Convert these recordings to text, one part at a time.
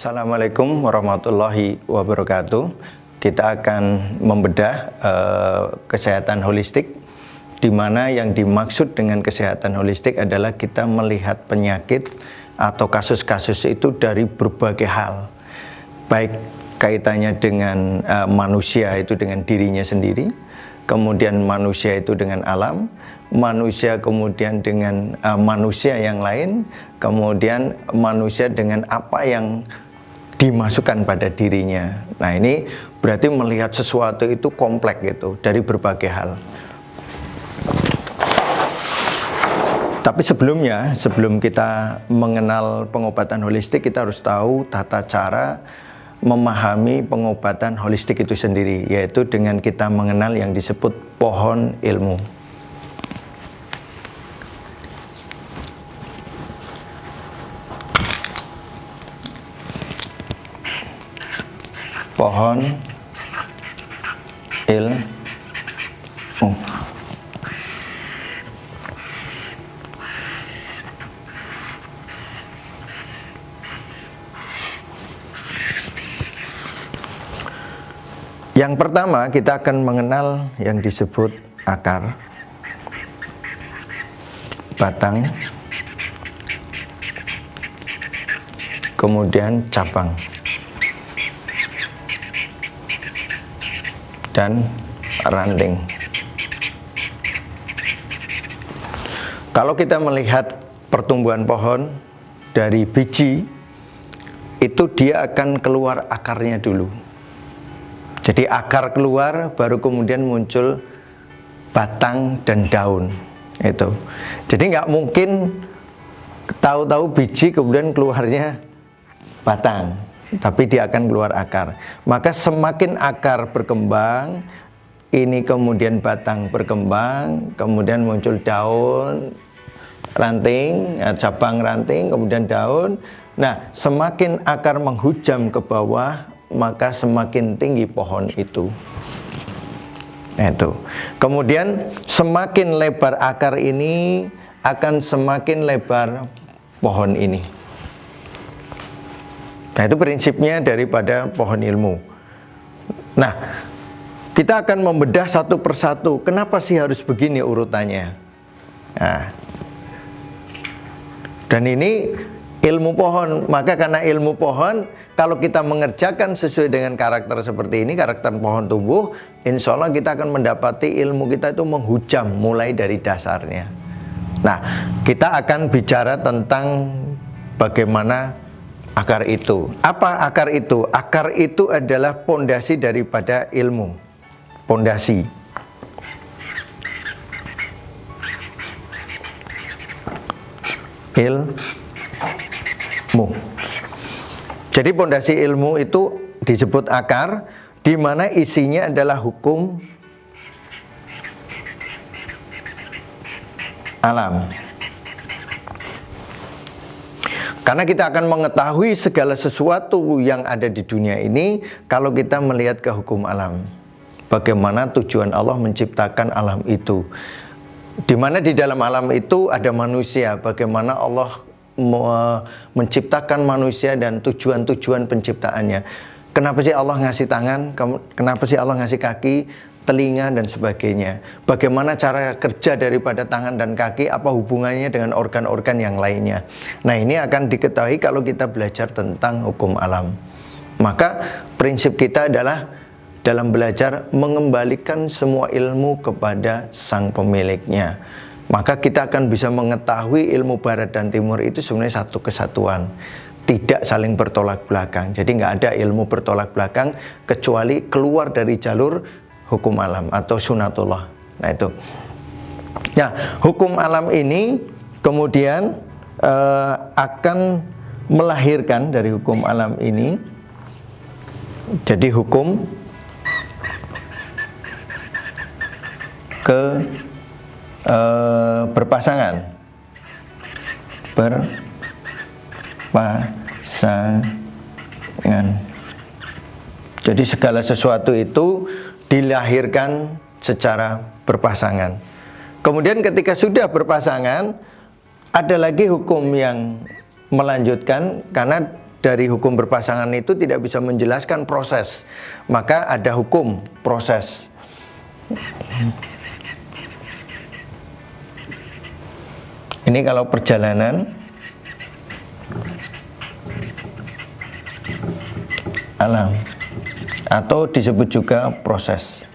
Assalamualaikum warahmatullahi wabarakatuh. Kita akan membedah kesehatan holistik, di mana yang dimaksud dengan kesehatan holistik adalah kita melihat penyakit atau kasus-kasus itu dari berbagai hal, baik kaitannya dengan manusia itu dengan dirinya sendiri, kemudian manusia itu dengan alam, manusia kemudian dengan manusia yang lain, kemudian manusia dengan apa yang dimasukkan pada dirinya. Nah, ini berarti melihat sesuatu itu kompleks gitu, dari berbagai hal. Tapi sebelumnya, sebelum kita mengenal pengobatan holistik, kita harus tahu tata cara memahami pengobatan holistik itu sendiri, yaitu dengan kita mengenal yang disebut pohon ilmu. Pohon ilmu. Yang pertama, kita akan mengenal yang disebut akar, batang, kemudian cabang, dan ranting. Kalau kita melihat pertumbuhan pohon dari biji, itu dia akan keluar akarnya dulu. Jadi akar keluar, baru kemudian muncul batang dan daun. Itu. Jadi nggak mungkin tahu-tahu biji kemudian keluarnya batang, tapi dia akan keluar akar. Maka semakin akar berkembang, ini kemudian batang berkembang, kemudian muncul daun, ranting, cabang ranting, kemudian daun. Nah, semakin akar menghujam ke bawah, maka semakin tinggi pohon itu. Itu. Kemudian semakin lebar akar ini, akan semakin lebar pohon ini. Nah, itu prinsipnya daripada pohon ilmu. Nah, kita akan membedah satu persatu. Kenapa sih harus begini urutannya? Nah, dan ini ilmu pohon. Maka karena ilmu pohon, kalau kita mengerjakan sesuai dengan karakter seperti ini, karakter pohon tumbuh, insya Allah kita akan mendapati ilmu kita itu menghujam mulai dari dasarnya. Nah, kita akan bicara tentang bagaimana akar itu. Apa akar itu? Akar itu adalah pondasi daripada ilmu. Pondasi. Ilmu. Jadi pondasi ilmu itu disebut akar, di mana isinya adalah hukum alam. Karena kita akan mengetahui segala sesuatu yang ada di dunia ini kalau kita melihat ke hukum alam. Bagaimana tujuan Allah menciptakan alam itu. Di mana di dalam alam itu ada manusia. Bagaimana Allah menciptakan manusia dan tujuan-tujuan penciptaannya. Kenapa sih Allah ngasih tangan? Kenapa sih Allah ngasih kaki, telinga, dan sebagainya? Bagaimana cara kerja daripada tangan dan kaki? Apa hubungannya dengan organ-organ yang lainnya? Nah, ini akan diketahui kalau kita belajar tentang hukum alam. Maka prinsip kita adalah dalam belajar mengembalikan semua ilmu kepada sang pemiliknya. Maka kita akan bisa mengetahui ilmu barat dan timur itu sebenarnya satu kesatuan, tidak saling bertolak belakang. Jadi nggak ada ilmu bertolak belakang kecuali keluar dari jalur hukum alam atau sunatullah. Nah, itu. Nah, hukum alam ini kemudian akan melahirkan dari hukum alam ini jadi hukum berpasangan. Jadi segala sesuatu itu dilahirkan secara berpasangan. Kemudian ketika sudah berpasangan, ada lagi hukum yang melanjutkan, karena dari hukum berpasangan itu tidak bisa menjelaskan proses, maka ada hukum proses. Ini kalau perjalanan alam, atau disebut juga proses.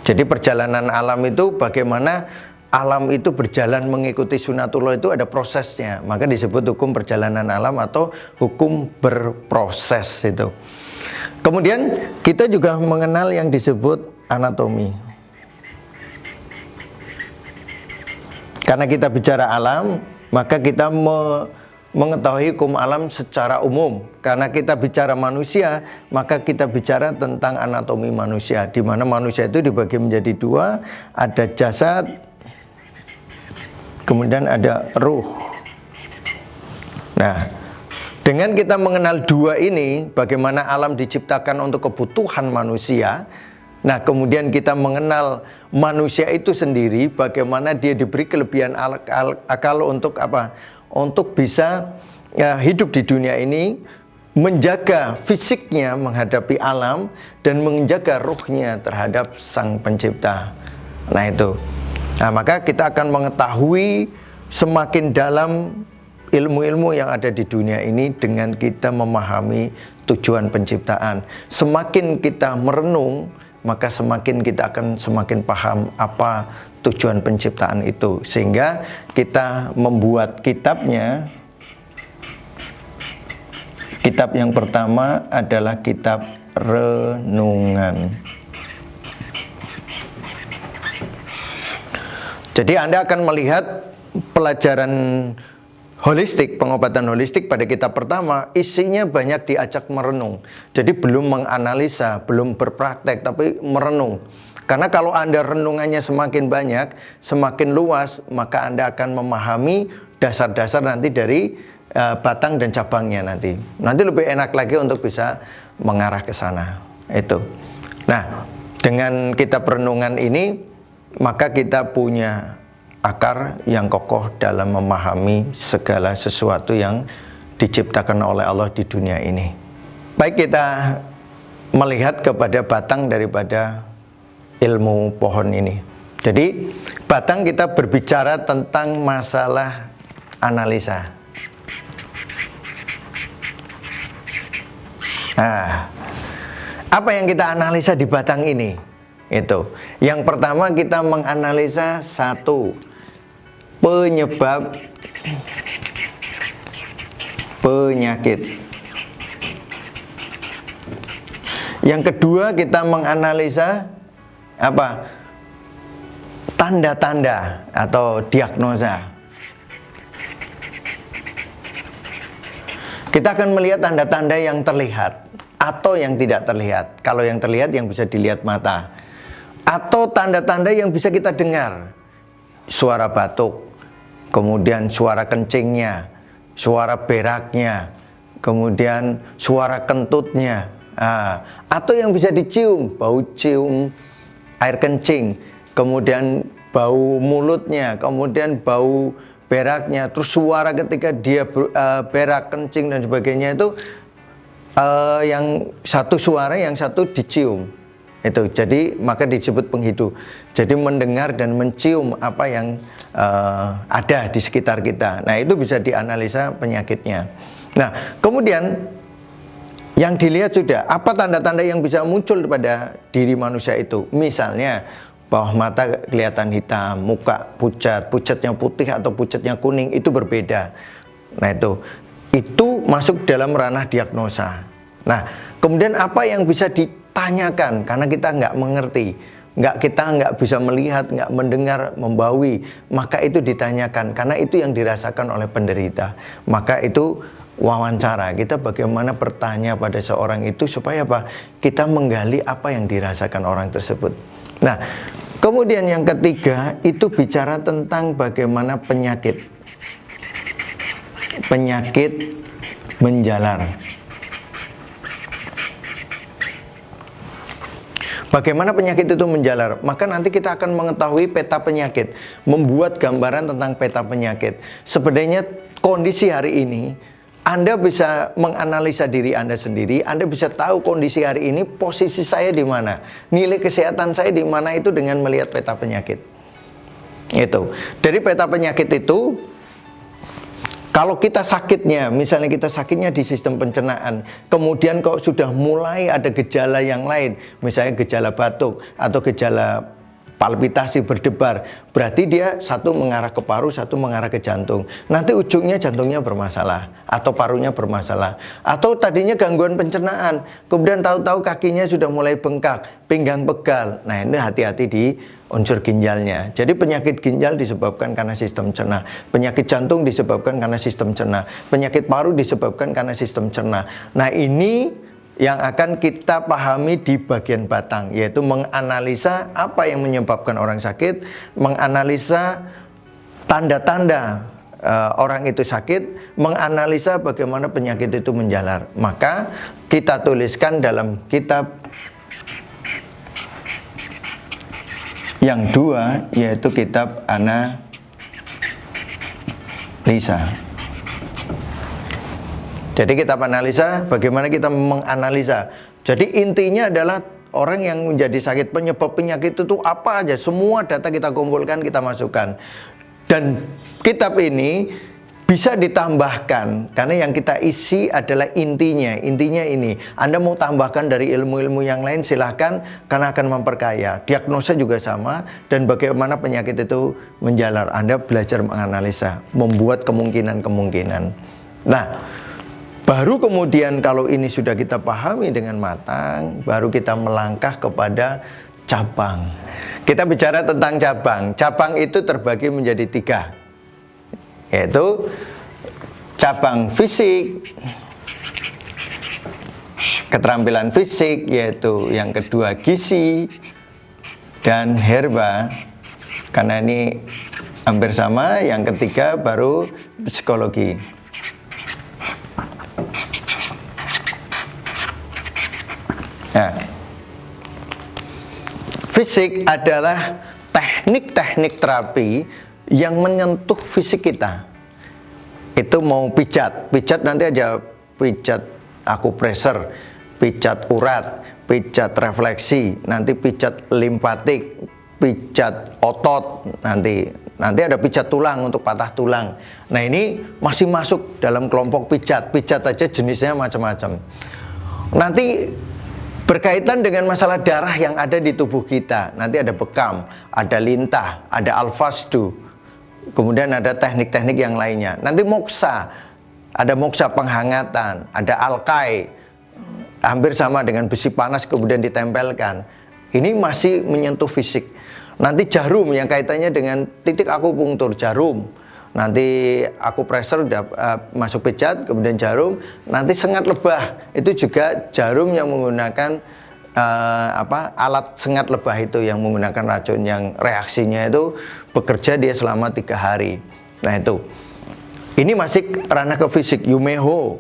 Jadi perjalanan alam itu bagaimana alam itu berjalan mengikuti sunatullah, itu ada prosesnya, maka disebut hukum perjalanan alam atau hukum berproses itu. Kemudian kita juga mengenal yang disebut anatomi. Karena kita bicara alam, maka kita mengetahui hukum alam secara umum. Karena kita bicara manusia, maka kita bicara tentang anatomi manusia, di mana manusia itu dibagi menjadi dua, ada jasad, kemudian ada ruh. Nah, dengan kita mengenal dua ini, bagaimana alam diciptakan untuk kebutuhan manusia. Nah, kemudian kita mengenal manusia itu sendiri, bagaimana dia diberi kelebihan akal untuk apa? Untuk bisa hidup di dunia ini, menjaga fisiknya menghadapi alam, dan menjaga ruhnya terhadap Sang Pencipta. Nah itu. Nah, maka kita akan mengetahui semakin dalam ilmu-ilmu yang ada di dunia ini dengan kita memahami tujuan penciptaan. Semakin kita merenung, maka semakin kita akan semakin paham apa tujuan penciptaan itu, sehingga kita membuat kitabnya. Kitab yang pertama adalah kitab renungan. Jadi Anda akan melihat pelajaran holistik, pengobatan holistik pada kitab pertama, isinya banyak diajak merenung. Jadi belum menganalisa, belum berpraktek, tapi merenung. Karena kalau Anda renungannya semakin banyak, semakin luas, maka Anda akan memahami dasar-dasar nanti dari batang dan cabangnya nanti. Nanti lebih enak lagi untuk bisa mengarah ke sana. Itu. Nah, dengan kitab renungan ini, maka kita punya akar yang kokoh dalam memahami segala sesuatu yang diciptakan oleh Allah di dunia ini. Baik, kita melihat kepada batang daripada ilmu pohon ini. Jadi batang kita berbicara tentang masalah analisa. Nah, apa yang kita analisa di batang ini? Itu. Yang pertama kita menganalisa satu, penyebab penyakit. Yang kedua kita menganalisa apa? Tanda-tanda atau diagnosa. Kita akan melihat tanda-tanda yang terlihat atau yang tidak terlihat. Kalau yang terlihat yang bisa dilihat mata, atau tanda-tanda yang bisa kita dengar. Suara batuk, kemudian suara kencingnya, suara beraknya, kemudian suara kentutnya, atau yang bisa dicium, bau cium air kencing, kemudian bau mulutnya, kemudian bau beraknya, terus suara ketika dia berak, kencing dan sebagainya itu yang satu suara, yang satu dicium. Itu jadi maka disebut penghidu. Jadi mendengar dan mencium apa yang ada di sekitar kita. Nah, itu bisa dianalisa penyakitnya. Nah, kemudian yang dilihat sudah apa tanda-tanda yang bisa muncul pada diri manusia itu. Misalnya bawah mata kelihatan hitam, muka pucat, pucatnya putih atau pucatnya kuning, itu berbeda. Nah, itu masuk dalam ranah diagnosa. Nah, kemudian apa yang bisa ditanyakan karena kita nggak mengerti, kita nggak bisa melihat, nggak mendengar, membawi, maka itu ditanyakan karena itu yang dirasakan oleh penderita. Maka itu wawancara, kita bagaimana bertanya pada seorang itu supaya apa? Kita menggali apa yang dirasakan orang tersebut. Nah, kemudian yang ketiga itu bicara tentang bagaimana penyakit menjalar. Bagaimana penyakit itu menjalar? Maka nanti kita akan mengetahui peta penyakit, membuat gambaran tentang peta penyakit. Sebenarnya kondisi hari ini, Anda bisa menganalisa diri Anda sendiri, Anda bisa tahu kondisi hari ini, posisi saya di mana, nilai kesehatan saya di mana itu dengan melihat peta penyakit. Itu. Dari peta penyakit itu, kalau kita sakitnya, misalnya kita sakitnya di sistem pencernaan, kemudian kok sudah mulai ada gejala yang lain, misalnya gejala batuk atau gejala palpitasi berdebar, berarti dia satu mengarah ke paru, satu mengarah ke jantung. Nanti ujungnya jantungnya bermasalah atau parunya bermasalah. Atau tadinya gangguan pencernaan, kemudian tahu-tahu kakinya sudah mulai bengkak, pinggang pegal. Nah, ini hati-hati di unsur ginjalnya. Jadi penyakit ginjal disebabkan karena sistem cerna, penyakit jantung disebabkan karena sistem cerna, penyakit paru disebabkan karena sistem cerna. Nah, ini yang akan kita pahami di bagian batang, yaitu menganalisa apa yang menyebabkan orang sakit, menganalisa tanda-tanda orang itu sakit, menganalisa bagaimana penyakit itu menjalar. Maka kita tuliskan dalam kitab yang dua, yaitu kitab analisa. Jadi kitab analisa, bagaimana kita menganalisa. Jadi intinya adalah orang yang menjadi sakit, penyebab penyakit itu apa aja, semua data kita kumpulkan, kita masukkan. Dan kitab ini bisa ditambahkan, karena yang kita isi adalah intinya. Intinya ini, Anda mau tambahkan dari ilmu-ilmu yang lain silahkan, karena akan memperkaya. Diagnosa juga sama, dan bagaimana penyakit itu menjalar. Anda belajar menganalisa, membuat kemungkinan-kemungkinan. Nah, baru kemudian kalau ini sudah kita pahami dengan matang, baru kita melangkah kepada cabang. Kita bicara tentang cabang. Cabang itu terbagi menjadi 3, yaitu cabang fisik, keterampilan fisik, yaitu yang kedua gizi, dan herba. Karena ini hampir sama. Yang ketiga baru psikologi. Nah, fisik adalah teknik-teknik terapi yang menyentuh fisik kita. Itu mau pijat, nanti aja pijat akupressor, pijat urat, pijat refleksi, nanti pijat limpatik, pijat otot, nanti ada pijat tulang untuk patah tulang. Nah, ini masih masuk dalam kelompok pijat. Pijat aja jenisnya macam-macam. Nanti berkaitan dengan masalah darah yang ada di tubuh kita. Nanti ada bekam, ada lintah, ada alfasdu. Kemudian ada teknik-teknik yang lainnya. Nanti moksa, ada moksa penghangatan, ada alkai. Hampir sama dengan besi panas kemudian ditempelkan. Ini masih menyentuh fisik. Nanti jarum yang kaitannya dengan titik akupunktur, jarum. Nanti akupressor masuk pijat, kemudian jarum. Nanti sengat lebah, itu juga jarum yang menggunakan alat sengat lebah itu yang menggunakan racun yang reaksinya itu bekerja dia selama 3 hari. Nah, itu ini masih ranah ke fisik. Yumeho,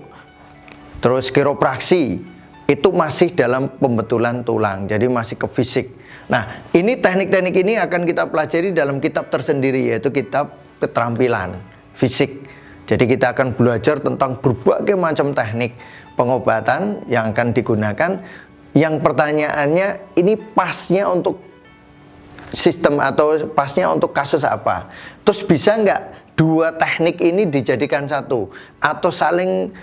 terus kiropraksi, itu masih dalam pembetulan tulang, jadi masih ke fisik. Nah, ini teknik-teknik ini akan kita pelajari dalam kitab tersendiri, yaitu kitab keterampilan fisik. Jadi kita akan belajar tentang berbagai macam teknik pengobatan yang akan digunakan. Yang pertanyaannya, ini pasnya untuk sistem atau pasnya untuk kasus apa? Terus bisa nggak 2 teknik ini dijadikan satu? Atau saling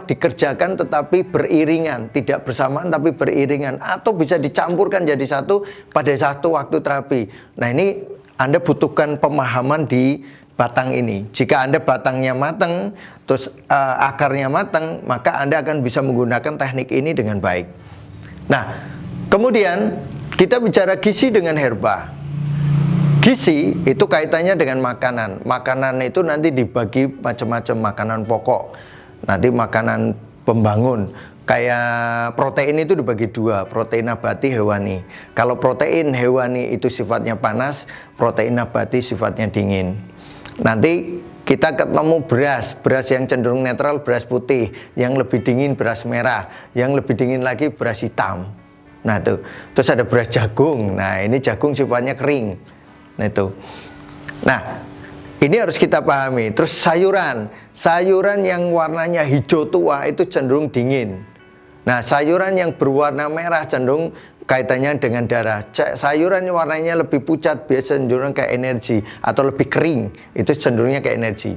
dikerjakan tetapi beriringan, tidak bersamaan tapi beriringan? Atau bisa dicampurkan jadi satu pada satu waktu terapi? Nah, ini Anda butuhkan pemahaman di batang ini. Jika Anda batangnya matang, terus akarnya matang, maka Anda akan bisa menggunakan teknik ini dengan baik. Nah, kemudian kita bicara gizi dengan herba. Gizi itu kaitannya dengan makanan. Makanan itu nanti dibagi macam-macam, makanan pokok, nanti makanan pembangun. Kayak protein itu dibagi 2, protein nabati, hewani. Kalau protein hewani itu sifatnya panas, protein nabati sifatnya dingin. Nanti kita ketemu beras yang cenderung netral, beras putih, yang lebih dingin beras merah, yang lebih dingin lagi beras hitam. Nah, tuh. Terus ada beras jagung. Nah, ini jagung sifatnya kering. Nah, itu. Nah, Ini harus kita pahami. Terus sayuran yang warnanya hijau tua itu cenderung dingin. Nah, sayuran yang berwarna merah cenderung kaitannya dengan darah. Sayuran yang warnanya lebih pucat biasanya cenderung kayak energi, atau lebih kering itu cenderungnya kayak energi.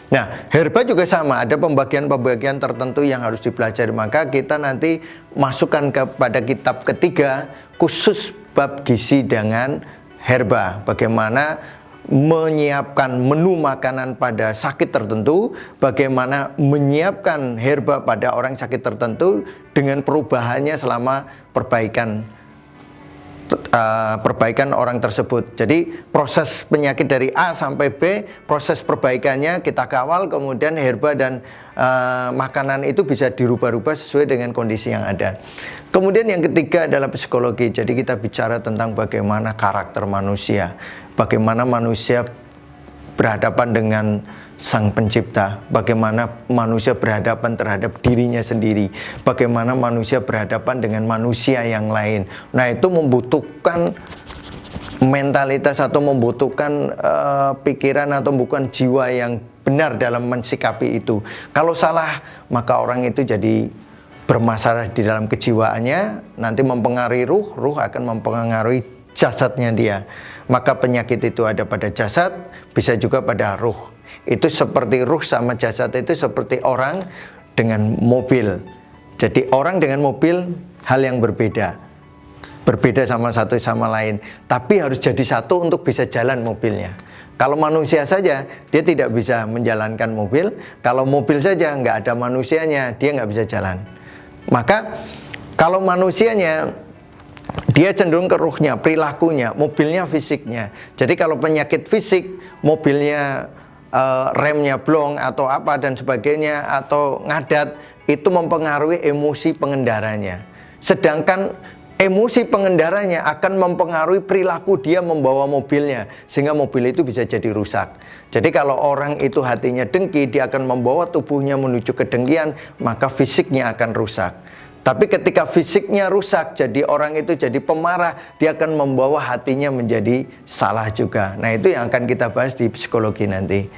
Nah, herba juga sama, ada pembagian-pembagian tertentu yang harus dipelajari. Maka kita nanti masukkan kepada kitab ketiga khusus bab gizi dengan herba. Bagaimana menyiapkan menu makanan pada sakit tertentu, bagaimana menyiapkan herba pada orang sakit tertentu dengan perubahannya selama perbaikan orang tersebut. Jadi proses penyakit dari A sampai B, proses perbaikannya kita kawal, kemudian herba dan makanan itu bisa dirubah-rubah sesuai dengan kondisi yang ada. Kemudian yang ketiga adalah psikologi. Jadi kita bicara tentang bagaimana karakter manusia, bagaimana manusia berhadapan dengan Sang Pencipta, bagaimana manusia berhadapan terhadap dirinya sendiri, bagaimana manusia berhadapan dengan manusia yang lain. Nah, itu membutuhkan mentalitas atau membutuhkan pikiran atau bukan jiwa yang benar dalam mensikapi itu. Kalau salah, maka orang itu jadi bermasalah di dalam kejiwaannya, nanti mempengaruhi ruh akan mempengaruhi jasadnya dia. Maka penyakit itu ada pada jasad, bisa juga pada ruh. Itu seperti ruh sama jasad itu seperti orang dengan mobil. Jadi orang dengan mobil hal yang berbeda sama satu sama lain, tapi harus jadi satu untuk bisa jalan mobilnya. Kalau manusia saja dia tidak bisa menjalankan mobil, kalau mobil saja nggak ada manusianya dia nggak bisa jalan. Maka kalau manusianya dia cenderung ke ruhnya, perilakunya, mobilnya fisiknya. Jadi kalau penyakit fisik, mobilnya remnya blong atau apa dan sebagainya atau ngadat, itu mempengaruhi emosi pengendaranya. Sedangkan emosi pengendaranya akan mempengaruhi perilaku dia membawa mobilnya, sehingga mobil itu bisa jadi rusak. Jadi kalau orang itu hatinya dengki, dia akan membawa tubuhnya menuju kedengkian, maka fisiknya akan rusak. Tapi ketika fisiknya rusak, jadi orang itu jadi pemarah, dia akan membawa hatinya menjadi salah juga. Nah, itu yang akan kita bahas di psikologi nanti.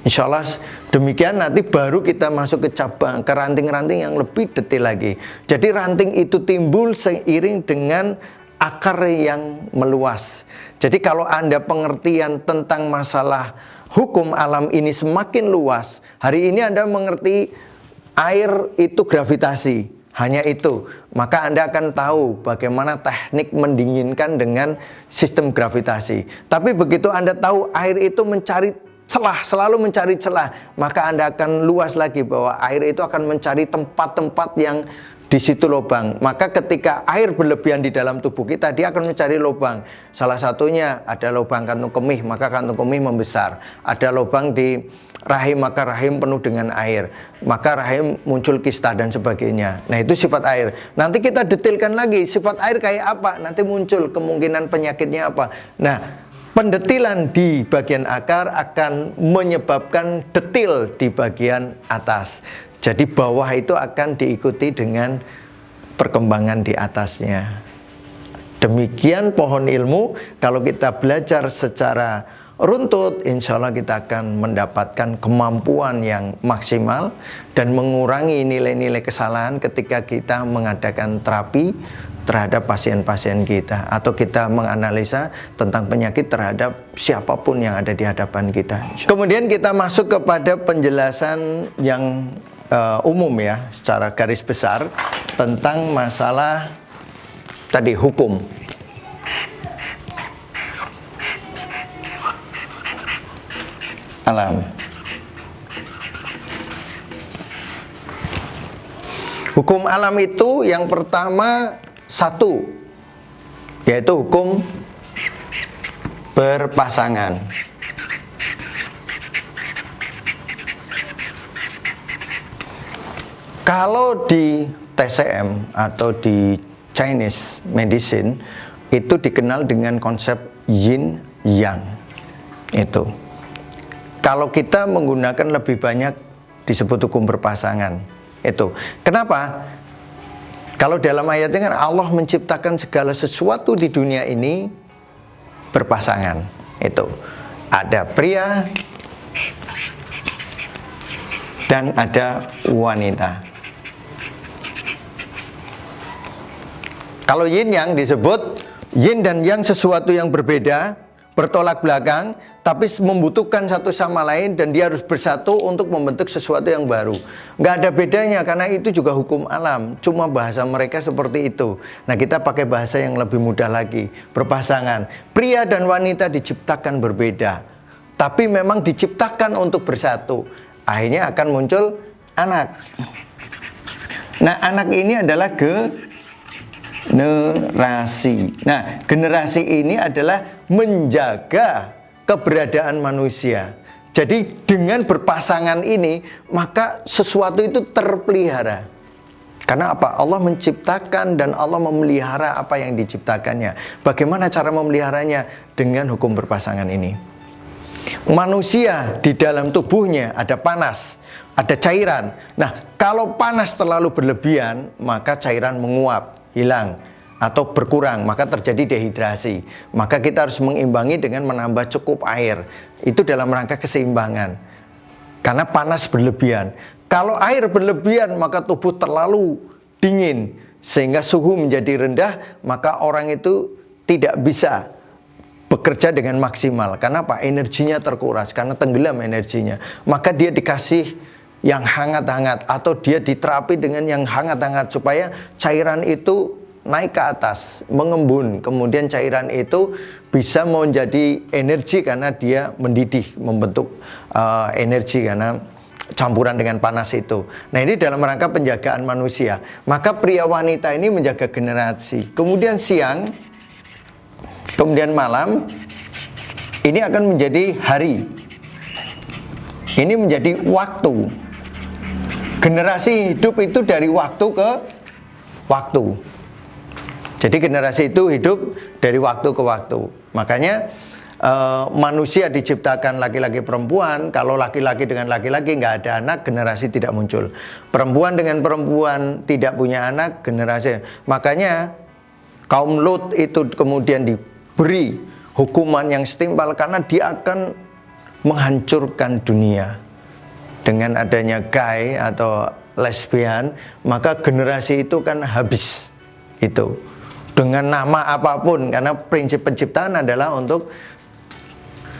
Insya Allah demikian, nanti baru kita masuk ke cabang, ke ranting-ranting yang lebih detail lagi. Jadi ranting itu timbul seiring dengan akar yang meluas. Jadi kalau Anda pengertian tentang masalah hukum alam ini semakin luas, hari ini Anda mengerti air itu gravitasi. Hanya itu, maka Anda akan tahu bagaimana teknik mendinginkan dengan sistem gravitasi. Tapi begitu Anda tahu air itu mencari celah, selalu mencari celah, maka Anda akan luas lagi bahwa air itu akan mencari tempat-tempat yang di situ lubang. Maka ketika air berlebihan di dalam tubuh kita, dia akan mencari lubang. Salah satunya ada lubang kantung kemih, maka kantung kemih membesar. Ada lubang di rahim, maka rahim penuh dengan air, maka rahim muncul kista dan sebagainya. Nah, itu sifat air. Nanti kita detailkan lagi sifat air kayak apa, nanti muncul kemungkinan penyakitnya apa. Nah, pendetilan di bagian akar akan menyebabkan detil di bagian atas. Jadi bawah itu akan diikuti dengan perkembangan di atasnya. Demikian pohon ilmu. Kalau kita belajar secara runtut, insya Allah kita akan mendapatkan kemampuan yang maksimal dan mengurangi nilai-nilai kesalahan ketika kita mengadakan terapi terhadap pasien-pasien kita, atau kita menganalisa tentang penyakit terhadap siapapun yang ada di hadapan kita. Kemudian kita masuk kepada penjelasan yang umum ya, secara garis besar tentang masalah tadi hukum. Alam. Hukum alam itu yang pertama satu, yaitu hukum berpasangan. Kalau di TCM atau di Chinese medicine itu dikenal dengan konsep yin yang. Itu. Kalau kita menggunakan lebih banyak disebut hukum berpasangan. Itu. Kenapa? Kalau dalam ayatnya kan Allah menciptakan segala sesuatu di dunia ini berpasangan. Itu. Ada pria, dan ada wanita. Kalau yin yang disebut yin dan yang sesuatu yang berbeda, bertolak belakang, tapi membutuhkan satu sama lain dan dia harus bersatu untuk membentuk sesuatu yang baru. Nggak ada bedanya karena itu juga hukum alam, cuma bahasa mereka seperti itu. Nah, kita pakai bahasa yang lebih mudah lagi, berpasangan. Pria dan wanita diciptakan berbeda, tapi memang diciptakan untuk bersatu. Akhirnya akan muncul anak. Nah, anak ini adalah generasi. Nah, generasi ini adalah menjaga keberadaan manusia. Jadi dengan berpasangan ini, maka sesuatu itu terpelihara. Karena apa? Allah menciptakan dan Allah memelihara apa yang diciptakannya. Bagaimana cara memeliharanya? Dengan hukum berpasangan ini. Manusia di dalam tubuhnya ada panas, ada cairan. Nah, kalau panas terlalu berlebihan, maka cairan menguap, hilang atau berkurang, maka terjadi dehidrasi. Maka kita harus mengimbangi dengan menambah cukup air. Itu dalam rangka keseimbangan. Karena panas berlebihan. Kalau air berlebihan, maka tubuh terlalu dingin sehingga suhu menjadi rendah, maka orang itu tidak bisa bekerja dengan maksimal. Karena apa? Energinya terkuras, karena tenggelam energinya. Maka dia dikasih yang hangat-hangat atau dia diterapi dengan yang hangat-hangat supaya cairan itu naik ke atas, mengembun. Kemudian cairan itu bisa menjadi energi karena dia mendidih, membentuk energi karena campuran dengan panas itu. Nah, ini dalam rangka penjagaan manusia. Maka pria wanita ini menjaga generasi. Kemudian siang, kemudian malam, ini akan menjadi hari. Ini menjadi waktu. Generasi hidup itu dari waktu ke waktu. Jadi generasi itu hidup dari waktu ke waktu. Makanya manusia diciptakan laki-laki perempuan. Kalau laki-laki dengan laki-laki nggak ada anak, generasi tidak muncul. Perempuan dengan perempuan tidak punya anak, generasi. Makanya kaum Lut itu kemudian diberi hukuman yang setimpal karena dia akan menghancurkan dunia. Dengan adanya gay atau lesbian, maka generasi itu kan habis itu. Dengan nama apapun, karena prinsip penciptaan adalah untuk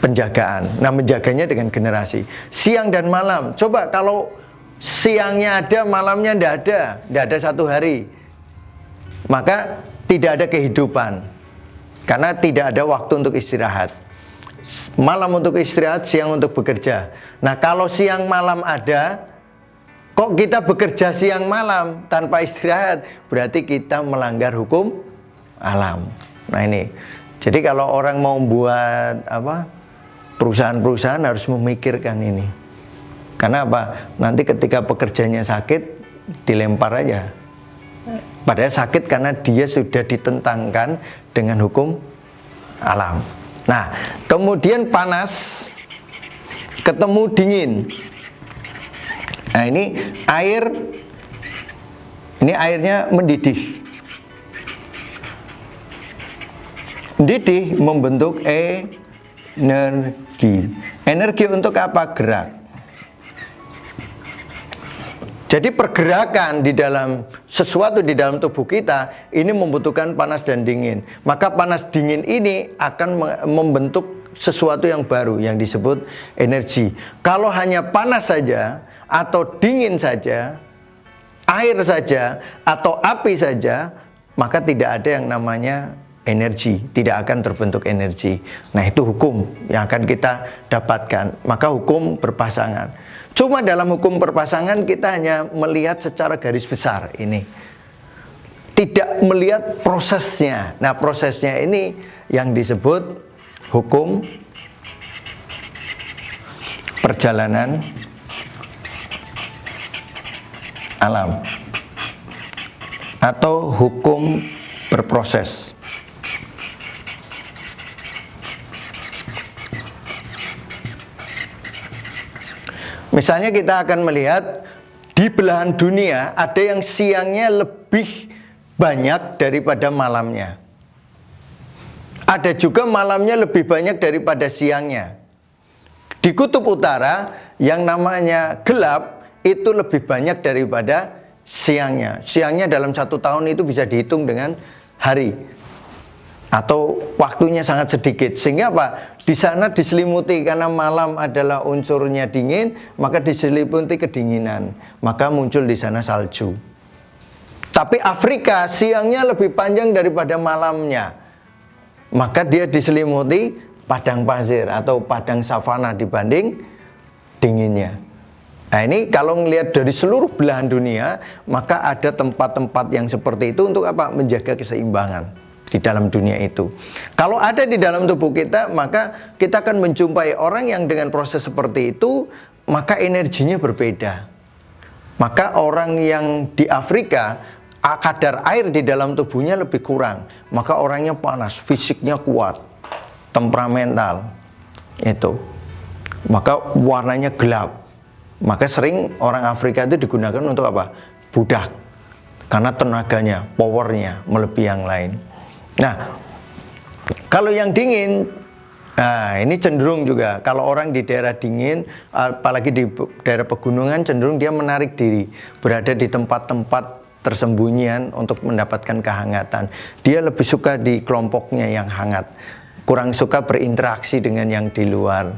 penjagaan. Nah, menjaganya dengan generasi. Siang dan malam. Coba kalau siangnya ada, malamnya tidak ada satu hari, maka tidak ada kehidupan. Karena tidak ada waktu untuk istirahat. Malam untuk istirahat, siang untuk bekerja. Nah, kalau siang malam ada, kok kita bekerja siang malam tanpa istirahat? Berarti kita melanggar hukum alam. Nah, ini. Jadi kalau orang mau buat perusahaan-perusahaan harus memikirkan ini. Karena apa? Nanti ketika pekerjanya sakit, dilempar aja. Padahal sakit karena dia sudah ditentangkan dengan hukum alam. Nah, kemudian panas ketemu dingin. Nah, ini airnya mendidih. Mendidih membentuk energi. Energi untuk apa? Gerak. Jadi pergerakan di dalam sesuatu di dalam tubuh kita ini membutuhkan panas dan dingin. Maka panas dingin ini akan membentuk sesuatu yang baru yang disebut energi. Kalau hanya panas saja atau dingin saja, air saja atau api saja, maka tidak ada yang namanya energi, tidak akan terbentuk energi. Nah, itu hukum yang akan kita dapatkan. Maka hukum berpasangan. Cuma dalam hukum perpasangan kita hanya melihat secara garis besar ini. Tidak melihat prosesnya. Nah, prosesnya ini yang disebut hukum perjalanan alam atau hukum berproses. Misalnya kita akan melihat di belahan dunia ada yang siangnya lebih banyak daripada malamnya. Ada juga malamnya lebih banyak daripada siangnya. Di kutub utara yang namanya gelap itu lebih banyak daripada siangnya. Siangnya dalam 1 tahun itu bisa dihitung dengan hari atau waktunya sangat sedikit. Sehingga apa? Di sana diselimuti karena malam adalah unsurnya dingin, maka diselimuti kedinginan. Maka muncul di sana salju. Tapi Afrika siangnya lebih panjang daripada malamnya. Maka dia diselimuti padang pasir atau padang savana dibanding dinginnya. Nah ini kalau melihat dari seluruh belahan dunia, maka ada tempat-tempat yang seperti itu untuk apa? Menjaga keseimbangan di dalam dunia itu. Kalau ada di dalam tubuh kita, maka kita akan menjumpai orang yang dengan proses seperti itu, maka energinya berbeda. Maka orang yang di Afrika, kadar air di dalam tubuhnya lebih kurang, maka orangnya panas, fisiknya kuat, temperamental itu, maka warnanya gelap. Maka sering orang Afrika itu digunakan untuk apa? Budak, karena tenaganya, powernya melebihi yang lain. Nah, kalau yang dingin, nah ini cenderung juga kalau orang di daerah dingin, apalagi di daerah pegunungan, cenderung dia menarik diri, berada di tempat-tempat tersembunyian untuk mendapatkan kehangatan. Dia lebih suka di kelompoknya yang hangat, kurang suka berinteraksi dengan yang di luar.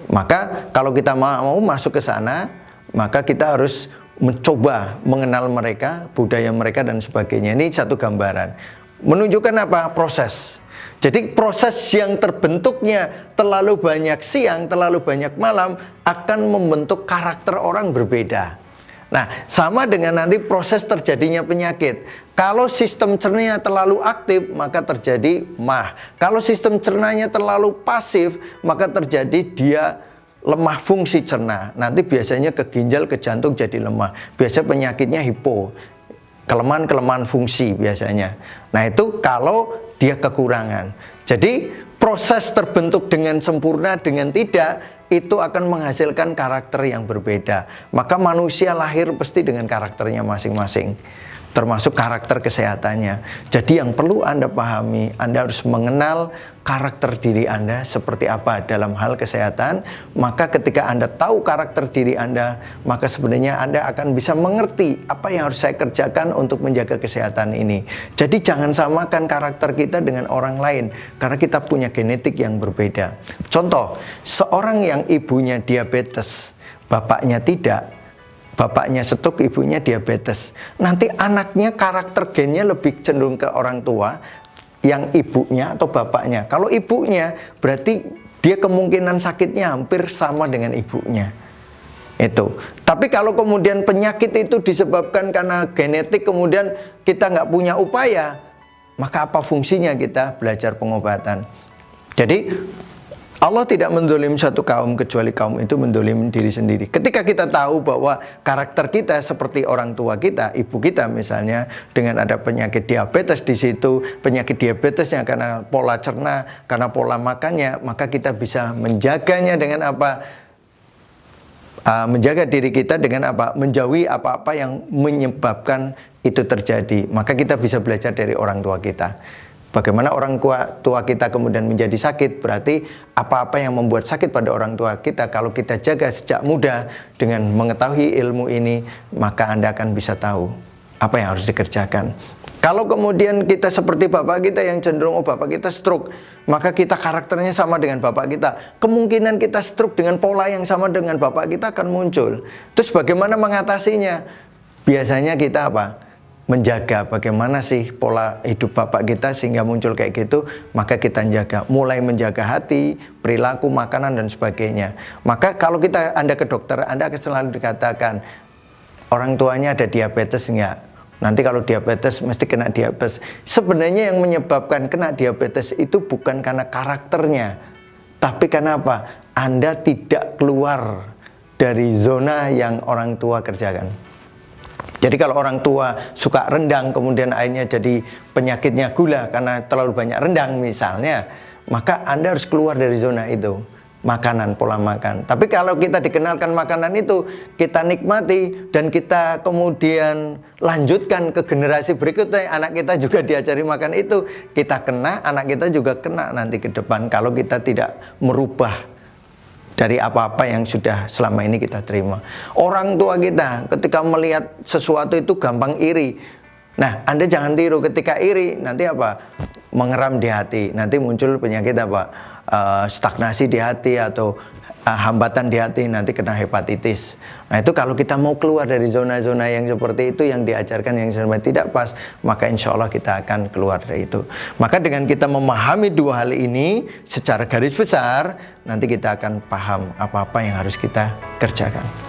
Maka kalau kita mau masuk ke sana, maka kita harus mencoba mengenal mereka, budaya mereka dan sebagainya. Ini satu gambaran. Menunjukkan apa? Proses. Jadi proses yang terbentuknya terlalu banyak siang, terlalu banyak malam akan membentuk karakter orang berbeda. Nah, sama dengan nanti proses terjadinya penyakit. Kalau sistem cernanya terlalu aktif, maka terjadi MAH. Kalau sistem cernanya terlalu pasif, maka terjadi dia lemah fungsi cerna. Nanti biasanya ke ginjal, ke jantung jadi lemah. Biasanya penyakitnya hipo, kelemahan fungsi biasanya. Nah, itu kalau dia kekurangan. Jadi proses terbentuk dengan sempurna dengan tidak, itu akan menghasilkan karakter yang berbeda. Maka manusia lahir pasti dengan karakternya masing-masing, termasuk karakter kesehatannya. Jadi yang perlu Anda pahami, Anda harus mengenal karakter diri Anda seperti apa dalam hal kesehatan. Maka ketika Anda tahu karakter diri Anda, maka sebenarnya Anda akan bisa mengerti apa yang harus saya kerjakan untuk menjaga kesehatan ini. Jadi jangan samakan karakter kita dengan orang lain, karena kita punya genetik yang berbeda. Contoh, seorang yang ibunya diabetes, bapaknya tidak, bapaknya stroke, ibunya diabetes, nanti anaknya karakter gennya lebih cenderung ke orang tua yang ibunya atau bapaknya. Kalau ibunya, berarti dia kemungkinan sakitnya hampir sama dengan ibunya. Itu. Tapi kalau kemudian penyakit itu disebabkan karena genetik, kemudian kita nggak punya upaya, maka apa fungsinya kita belajar pengobatan? Jadi Allah tidak mendolim satu kaum kecuali kaum itu mendolim diri sendiri. Ketika kita tahu bahwa karakter kita seperti orang tua kita, ibu kita misalnya, dengan ada penyakit diabetes di situ, penyakit diabetesnya karena pola cerna, karena pola makannya, maka kita bisa menjaganya dengan apa? Menjaga diri kita dengan apa? Menjauhi apa-apa yang menyebabkan itu terjadi. Maka kita bisa belajar dari orang tua kita. Bagaimana orang tua kita kemudian menjadi sakit, berarti apa-apa yang membuat sakit pada orang tua kita, kalau kita jaga sejak muda dengan mengetahui ilmu ini, maka Anda akan bisa tahu apa yang harus dikerjakan. Kalau kemudian kita seperti bapak kita yang cenderung, bapak kita stroke, maka kita karakternya sama dengan bapak kita. Kemungkinan kita stroke dengan pola yang sama dengan bapak kita akan muncul. Terus bagaimana mengatasinya? Biasanya kita apa? Menjaga bagaimana sih pola hidup bapak kita sehingga muncul kayak gitu, maka kita jaga, mulai menjaga hati, perilaku, makanan dan sebagainya. Maka kalau Anda ke dokter, Anda akan selalu dikatakan orang tuanya ada diabetes enggak? Nanti kalau diabetes mesti kena diabetes. Sebenarnya yang menyebabkan kena diabetes itu bukan karena karakternya, tapi karena apa? Anda tidak keluar dari zona yang orang tua kerjakan. Jadi kalau orang tua suka rendang, kemudian akhirnya jadi penyakitnya gula karena terlalu banyak rendang misalnya, maka Anda harus keluar dari zona itu, makanan, pola makan. Tapi kalau kita dikenalkan makanan itu, kita nikmati, dan kita kemudian lanjutkan ke generasi berikutnya, anak kita juga diajari makan itu, kita kena, anak kita juga kena nanti ke depan kalau kita tidak merubah dari apa-apa yang sudah selama ini kita terima. Orang tua kita ketika melihat sesuatu itu gampang iri. Nah, Anda jangan tiru, ketika iri nanti apa? Mengeram di hati. Nanti muncul penyakit apa? Stagnasi di hati atau hambatan di hati, nanti kena hepatitis. Nah, itu kalau kita mau keluar dari zona-zona yang seperti itu, yang diajarkan yang sebenarnya tidak pas, maka insya Allah kita akan keluar dari itu. Maka dengan kita memahami dua hal ini secara garis besar, nanti kita akan paham apa-apa yang harus kita kerjakan.